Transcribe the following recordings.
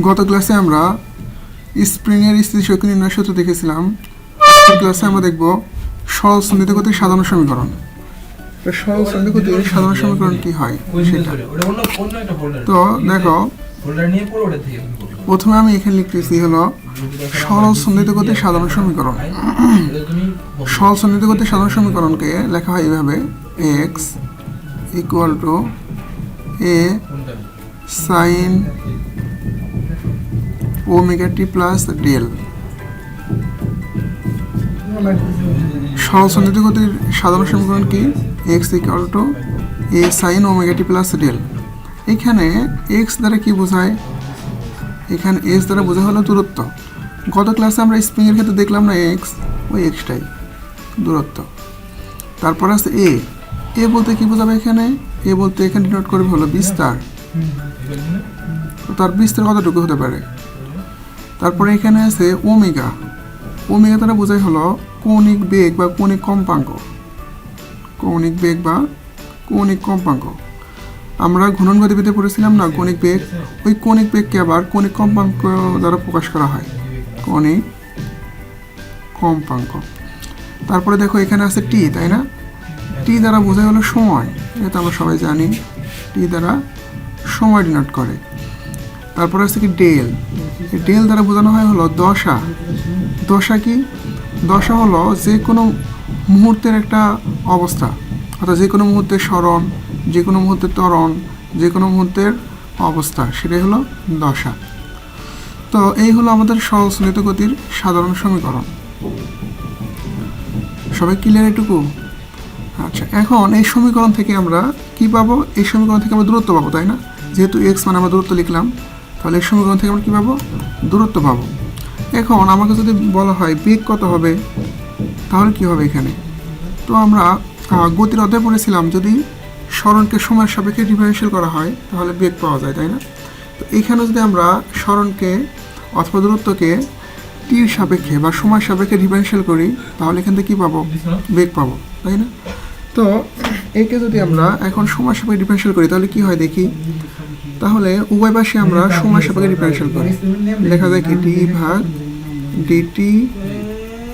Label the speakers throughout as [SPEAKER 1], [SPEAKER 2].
[SPEAKER 1] গত ক্লাসে আমরা স্প্রিংয়ের স্থিতিশক্তি নির্ণয় সূত্র দেখেছিলাম। এই ক্লাসে আমরা দেখব সরল সন্নিহিত গতির সাধারণ সমীকরণ। সরল সন্নিহিত গতির সাধারণ সমীকরণ কি হয় সেটা। তো দেখো, প্রথমে আমি এখানে লিখতেছি হলো সরল সন্নিহিত গতির সাধারণ সমীকরণ। সরল সন্নিহিত গতির সাধারণ সমীকরণকে লেখা হয় এইভাবে: x equal to a sine omega t plus del. সরল সন্নিহিত গতির সাধারণ সমীকরণ কি? X equal to a sine omega t plus del. এখানে এক্স দ্বারা কি বোঝায়? এখানে এক্স দ্বারা বোঝা হলো দূরত্ব। গত ক্লাসে আমরা স্প্রিংয়ের ক্ষেত্রে দেখলাম না, এক্স ওই এক্সটাই দূরত্ব। তারপর আছে এ। এ বলতে কি বোঝাবে? এখানে এ বলতে এখানে ডিনোট করবে হলো বিস্তার। তার বিস্তার কতটুকু হতে পারে? তারপরে এখানে আছে ওমেগা। ওমেগা দ্বারা বোঝাই হলো কৌণিক বেগ বা কৌণিক কম্পাঙ্ক। কৌণিক বেগ বা কৌণিক কম্পাঙ্ক। আমরা ঘূর্ণন গতিবিদ্যা পড়েছিলাম না, কৌণিক বেগ। ওই কৌণিক বেগকে আবার কৌণিক কম্পাঙ্ক দ্বারা প্রকাশ করা হয়, কৌণিক কম্পাঙ্ক। তারপরে দেখো এখানে আছে টি, তাই না? টি দ্বারা বোঝাই হলো সময়। এটা আমরা সবাই জানি, টি দ্বারা সময় ডিনোট করে। তারপরে আছে কি ডেল। ডেল দ্বারা বোঝানো হয় হলো দশা। দশা কি? দশা হলো যে কোনো মুহূর্তের একটা অবস্থা, অর্থাৎ যে কোনো মুহূর্তের স্মরণ, যে কোনো মুহূর্তের ত্বরণ, যে কোনো মুহূর্তের অবস্থা, সেটাই হলো দশা। তো এই হলো আমাদের সরল সন্নিহিত গতির সাধারণ সমীকরণ। সবাই ক্লিয়ার এটুকু? আচ্ছা, এখন এই সমীকরণ থেকে আমরা কি পাবো? এই সমীকরণ থেকে আমরা দূরত্ব পাবো, তাই না? যেহেতু এক্স মানে আমরা দূরত্ব লিখলাম, তাহলে এই সমীকরণ থেকে আমরা কী পাবো? দূরত্ব পাবো। এখন আমাকে যদি বলা হয় বেগ কত হবে, তাহলে কি হবে এখানে? তো আমরা গতির অধ্যায় পড়েছিলাম, যদি স্মরণকে সময়ের সাপেক্ষে ডিফারেন্সিয়াল করা হয় তাহলে বেগ পাওয়া যায়, তাই না? তো এখানে যদি আমরা স্মরণকে অথবা দূরত্বকে টির সাপেক্ষে বা সময়ের সাপেক্ষে ডিফারেন্সিয়াল করি, তাহলে এখান থেকে কী পাবো? বেগ পাবো, তাই না? তো একে যদি আমরা এখন সময়ের সাপেক্ষে ডিফারেন্সিয়াল করি তাহলে কি হয় দেখি। তাহলে উভয় পাশে আমরা সময়ের সাপেক্ষে ডিফারেন্সিয়াল করি, লেখা যায় কি ডি ভাগ ডিটি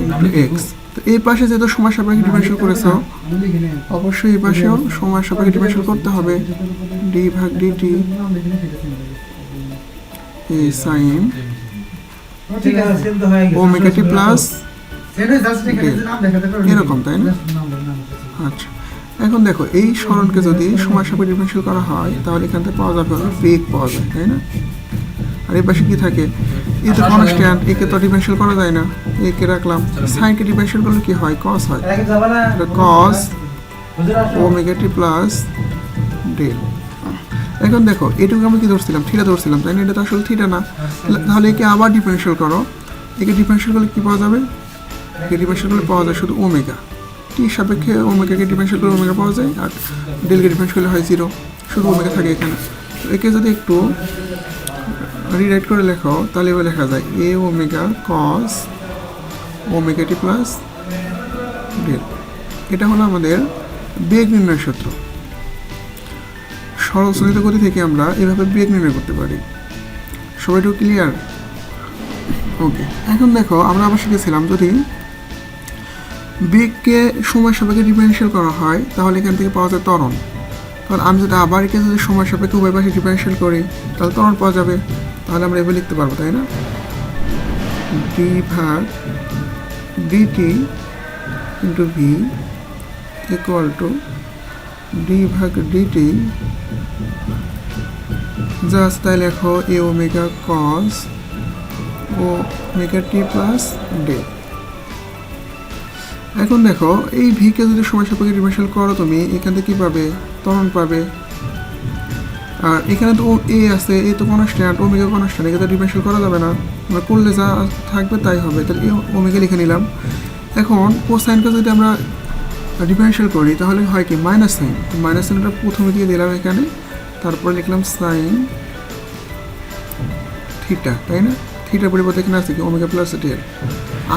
[SPEAKER 1] ইন্টু এক্স। তো এই পাশে যেহেতু সময়ের সাপেক্ষে ডিফারেন্সিয়াল করেছো, অবশ্যই এই পাশেও সময়ের সাপেক্ষে ডিফারেন্সিয়াল করতে হবে। ডি ভাগ ডিটি এ সাইন ওমেগা টি প্লাস এরকম, তাই না? আচ্ছা, এখন দেখো এই স্মরণকে যদি সময়ের সাপেক্ষে ডিফারেন্সিয়াল করা হয় তাহলে এখান থেকে পাওয়া যাবে বেগ পাওয়া যায়, তাই না? আর এই পাশে কি থাকে? এই তো কনস্ট্যান্ট, একে তো ডিফারেন্সিয়াল করা যায় না, একে রাখলাম। সাইনকে ডিফারেন্সিয়াল করলে কি হয়? কস হয়, কস ওমেগা টি প্লাস ডেল। এখন দেখো এটুকু আমরা কি ধরছিলাম? থিটা ধরছিলাম, তাই না? এটা তো আসলে থিটা না। তাহলে একে আবার ডিফারেন্সিয়াল করো। একে ডিফারেন্সিয়াল করলে কি পাওয়া যাবে? একে ডিফারেন্সিয়াল করলে পাওয়া যায় শুধু ওমেগা। টির সাপেক্ষে ওমেগাকে ডিফারেন্সিয়াল করে ওমেগা পাওয়া যায়, আর ডেলকে ডিফারেন্সিয়াল করলে হয় জিরো, শুধু ওমেগা থাকে এখানে। তো একে যদি একটু রিরাইট করে লেখো তাহলে এবার লেখা যায় এ omega cos omega t plus del. এটা হলো আমাদের বেগ নির্ণয়ের সূত্র। সরল সন্নিহিত গতি থেকে আমরা এভাবে বেগ নির্ণয় করতে পারি। সবাইটুকু ক্লিয়ার? ওকে, এখন দেখো আমরা আবার শিখেছিলাম যদি বেগকে সময় সাপেক্ষে ডিফারেন্সিয়াল করা হয় তাহলে এখান থেকে পাওয়া যায় ত্বরণ। কারণ আমি যদি আবার একে যদি সময় সাপেক্ষে উভয় পাশে ডিফারেন্সিয়াল করি তাহলে ত্বরণ পাওয়া যাবে। তাহলে আমরা এভাবে লিখতে পারবো, তাই না? ডি ভাগ dt into v equal to d ভাগ ডিটি, জাস্ট তাই লেখো a omega cos omega t plus del. এখন দেখো এই ভিকে যদি সময় সাপেক্ষে ডিফারেন্সিয়াল করো তুমি, এখান থেকে কী পাবে? ত্বরণ পাবে। আর এখানে তো এ আছে, এ তো কনস্ট্যান্ট, ওমেগা কনস্ট্যান্ট, এখানে তো ডিফারেন্সিয়াল করা যাবে না। আমরা করলে যা থাকবে তাই হবে। তাহলে এই ওমেগা লিখে নিলাম। এখন কোসাইনকে যদি আমরা ডিফারেন্সিয়াল করি তাহলে হয় কি? Minus sine. মাইনাস সাইনটা প্রথমে দিয়ে দিলাম এখানে, তারপরে লিখলাম সাইন থিটা, তাই না? থিটার পরিবর্তে এখানে আছে কি? Omega plus del.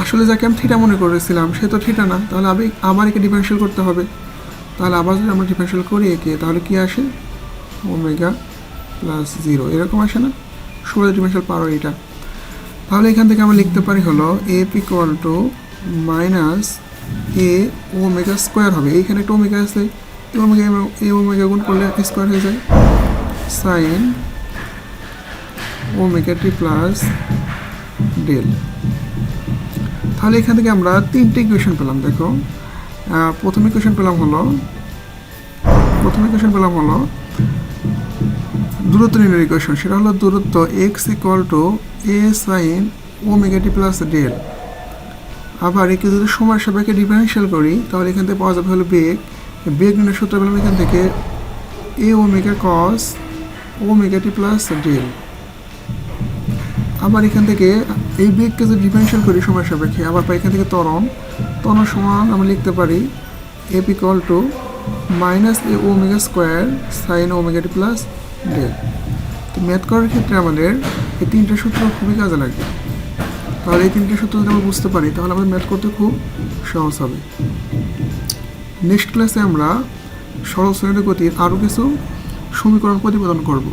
[SPEAKER 1] আসলে যাকে আমি থিটা মনে করেছিলাম সে তো থিটা না, তাহলে আবার একে ডিফারেন্সিয়াল করতে হবে। তাহলে আবার যদি আমরা ডিফারেন্সিয়াল করি একে, তাহলে কি আসে? ওমেগা প্লাস জিরো, এরকম আসে না? সময়ের ডিফারেনশিয়াল পাওয়ার এটা। তাহলে এখান থেকে আমরা লিখতে পারি হলো F equal to minus a omega square হবে। এইখানে একটা ওমেগা আছে, এ ওমেগা গুণ করলে স্কোয়ার হয়ে যায়, sign omega t plus del. তাহলে এখান থেকে আমরা তিনটে ইকুয়েশন পেলাম। দেখো প্রথম ইকুয়েশন পেলাম হলো দূরত্ব নির্ণয়ের ইকুয়েশন, সেটা হলো দূরত্ব x equal to a sine omega t plus del. আবার একে যদি সময়ের সাপেক্ষে ডিফারেনশিয়াল করি তাহলে এখান থেকে পাওয়া যাবে হলো বেগ নির্ণয়ের সূত্র পেলাম এখান থেকে এ omega cos omega t plus del. আবার এখান থেকে এই বেগকে যদি ডিফারেনশিয়াল করি সময়ের সাপেক্ষে আবার পাই এখান থেকে ত্বরণ সমান আমরা লিখতে পারি f equal to minus a omega square sine omega t plus del. তো ম্যাথ করার ক্ষেত্রে আমাদের এই তিনটে সূত্র খুবই কাজে লাগবে। তাহলে এই তিনটে সূত্র যদি আমরা বুঝতে পারি তাহলে আমাদের ম্যাথ করতে খুব সহজ হবে। নেক্সট ক্লাসে আমরা সরল শ্রেণীর গতির আরও কিছু সমীকরণ প্রতিপাদন করব।